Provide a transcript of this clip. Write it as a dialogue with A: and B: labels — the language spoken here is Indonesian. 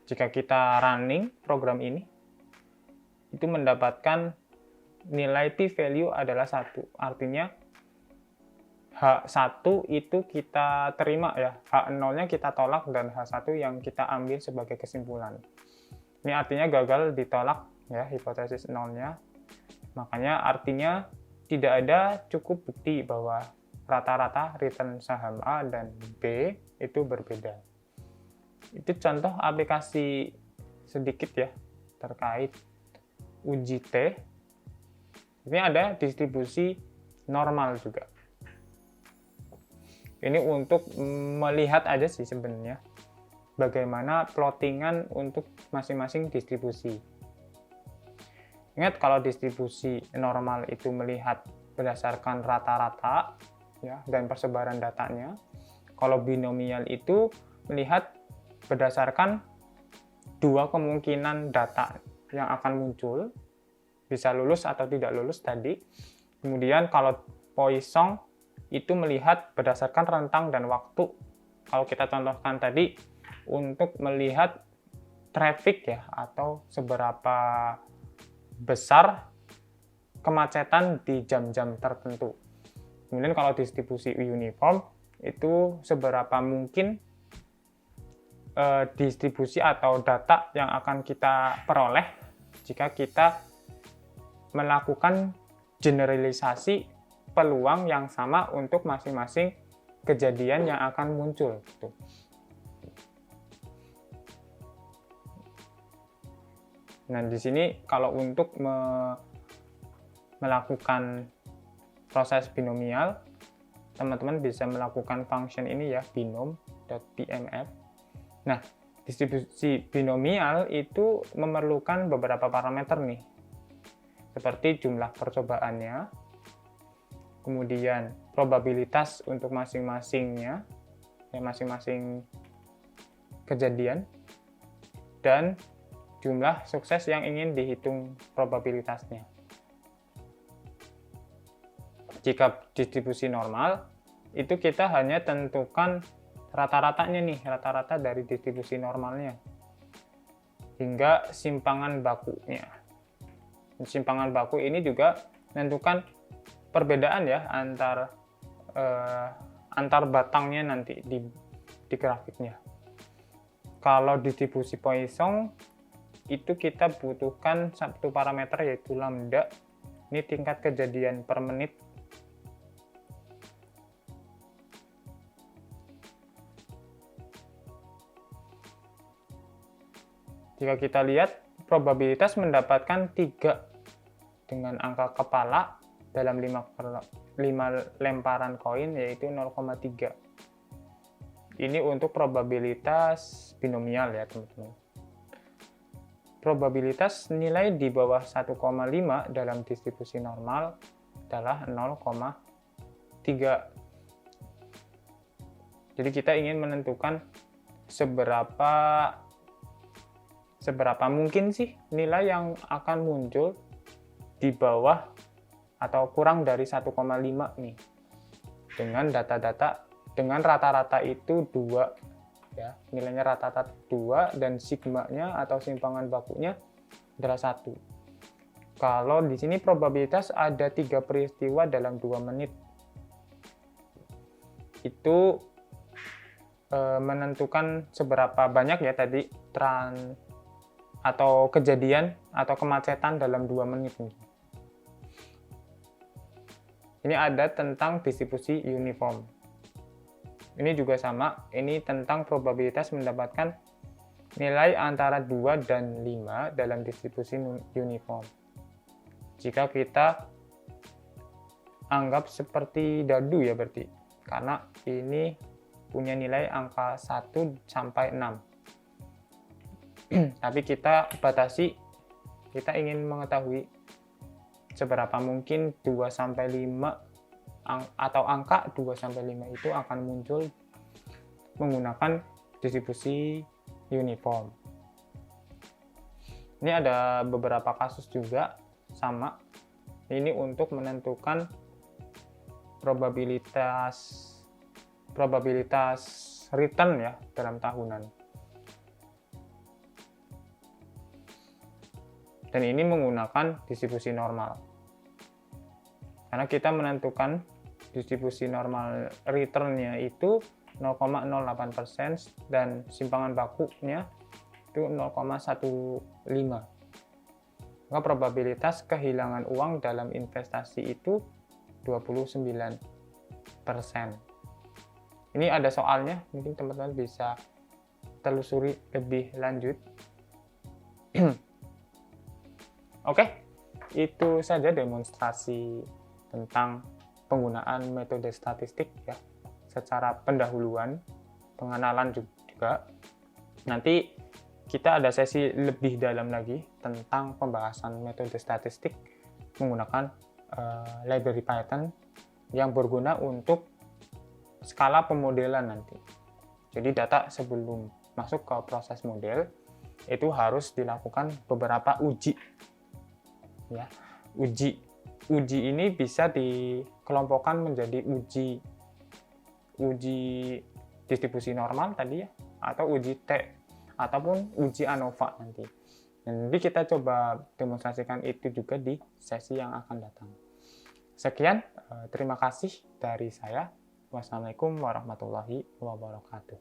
A: Jika kita running program ini, itu mendapatkan nilai p-value adalah 1. Artinya H1 itu kita terima ya, H0-nya kita tolak dan H1 yang kita ambil sebagai kesimpulan. Ini artinya gagal ditolak ya, hipotesis nolnya. Makanya artinya tidak ada cukup bukti bahwa rata-rata return saham A dan B itu berbeda. Itu contoh aplikasi sedikit ya terkait uji T. Ini ada distribusi normal juga. Ini untuk melihat aja sih sebenarnya bagaimana plottingan untuk masing-masing distribusi. Ingat, kalau distribusi normal itu melihat berdasarkan rata-rata ya dan persebaran datanya. Kalau binomial itu melihat berdasarkan dua kemungkinan data yang akan muncul, bisa lulus atau tidak lulus tadi. Kemudian kalau Poisson itu melihat berdasarkan rentang dan waktu. Kalau kita contohkan tadi untuk melihat traffic ya, atau seberapa besar kemacetan di jam-jam tertentu. Kemudian kalau distribusi uniform itu seberapa mungkin distribusi atau data yang akan kita peroleh jika kita melakukan generalisasi peluang yang sama untuk masing-masing kejadian yang akan muncul gitu. Nah, di sini kalau untuk melakukan proses binomial, teman-teman bisa melakukan function ini ya, binom.pmf. Nah, distribusi binomial itu memerlukan beberapa parameter nih, seperti jumlah percobaannya, kemudian probabilitas untuk masing-masingnya, masing-masing kejadian, dan jumlah sukses yang ingin dihitung probabilitasnya. Jika distribusi normal, itu kita hanya tentukan rata-ratanya nih, rata-rata dari distribusi normalnya, hingga simpangan bakunya. Simpangan baku ini juga menentukan perbedaan ya antar batangnya nanti di grafiknya. Kalau distribusi Poisson itu kita butuhkan satu parameter yaitu lambda. Ini tingkat kejadian per menit. Jika kita lihat probabilitas mendapatkan 3 dengan angka kepala dalam 5 lemparan koin yaitu 0,3. Ini untuk probabilitas binomial ya teman-teman. Probabilitas nilai di bawah 1,5 dalam distribusi normal adalah 0,3. Jadi kita ingin menentukan seberapa mungkin sih nilai yang akan muncul di bawah atau kurang dari 1,5 nih, dengan data-data dengan rata-rata itu 2 ya, nilainya rata-rata 2 dan sigmanya atau simpangan bakunya adalah 1. Kalau di sini probabilitas ada 3 peristiwa dalam 2 menit, itu menentukan seberapa banyak ya tadi atau kejadian atau kemacetan dalam 2 menit nih. Ini ada tentang distribusi uniform. Ini juga sama, ini tentang probabilitas mendapatkan nilai antara 2 dan 5 dalam distribusi uniform. Jika kita anggap seperti dadu ya berarti, karena ini punya nilai angka 1 sampai 6. Tapi kita batasi, kita ingin mengetahui seberapa mungkin 2 sampai 5 atau angka 2 sampai 5 itu akan muncul menggunakan distribusi uniform. Ini ada beberapa kasus juga sama. Ini untuk menentukan probabilitas return ya dalam tahunan. Dan ini menggunakan distribusi normal. Karena kita menentukan distribusi normal return-nya itu 0,08% dan simpangan bakunya itu 0,15. Maka probabilitas kehilangan uang dalam investasi itu 29%. Ini ada soalnya, mungkin teman-teman bisa telusuri lebih lanjut. Oke, itu saja demonstrasi tentang penggunaan metode statistik ya, secara pendahuluan, pengenalan juga. Nanti kita ada sesi lebih dalam lagi tentang pembahasan metode statistik menggunakan library Python yang berguna untuk skala pemodelan nanti. Jadi data sebelum masuk ke proses model itu harus dilakukan beberapa uji. Ya, uji ini bisa dikelompokkan menjadi uji distribusi normal tadi ya, atau uji T, ataupun uji ANOVA nanti. Dan nanti kita coba demonstrasikan itu juga di sesi yang akan datang. Sekian, terima kasih dari saya. Wassalamualaikum warahmatullahi wabarakatuh.